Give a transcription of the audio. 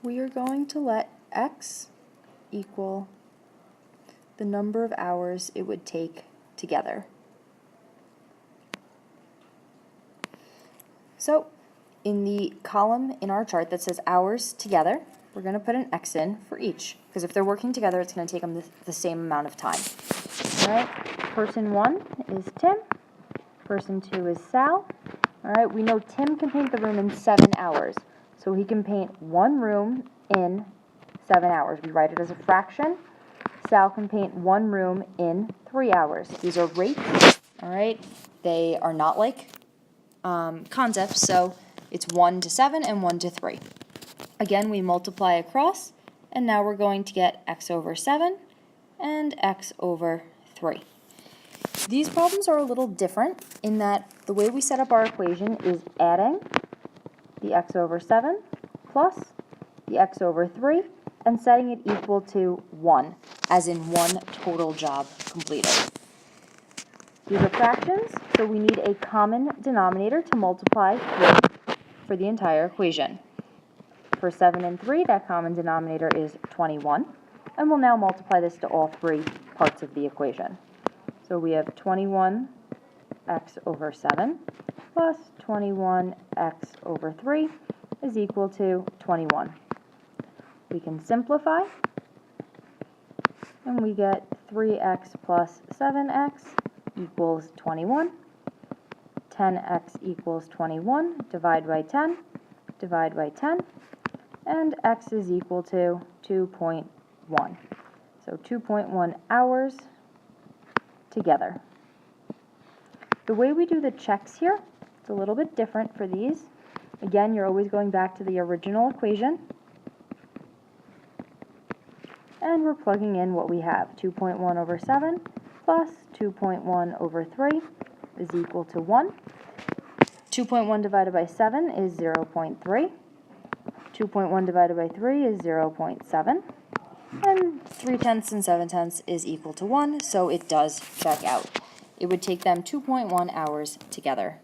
we are going to let x equal the number of hours it would take together. So, in the column in our chart that says hours together, we're going to put an x in for each, because if they're working together, it's going to take them the same amount of time. All right, person 1 is Tim, person 2 is Sal. All right, we know Tim can paint the room in 7 hours, so he can paint one room in 7 hours. We write it as a fraction. Sal can paint one room in 3 hours. These are rates, all right? They are not like concepts, so it's 1 to 7 and 1 to 3. Again, we multiply across, and now we're going to get x over 7 and x over 3. These problems are a little different in that the way we set up our equation is adding the x over 7 plus the x over 3 and setting it equal to 1, as in one total job completed. These are fractions, so we need a common denominator to multiply with for the entire equation. For 7 and 3, that common denominator is 21, and we'll now multiply this to all three parts of the equation. So we have 21x over 7 plus 21x over 3 is equal to 21. We can simplify, and we get 3x plus 7x equals 21. 10x equals 21. Divide by 10. Divide by 10. And x is equal to 2.1. So 2.1 hours together. The way we do the checks here, it's a little bit different for these. Again, you're always going back to the original equation. And we're plugging in what we have. 2.1 over 7 plus 2.1 over 3 is equal to 1. 2.1 divided by 7 is 0.3. 2.1 divided by 3 is 0.7. And 3/10 and 7/10 is equal to 1, so it does check out. It would take them 2.1 hours together.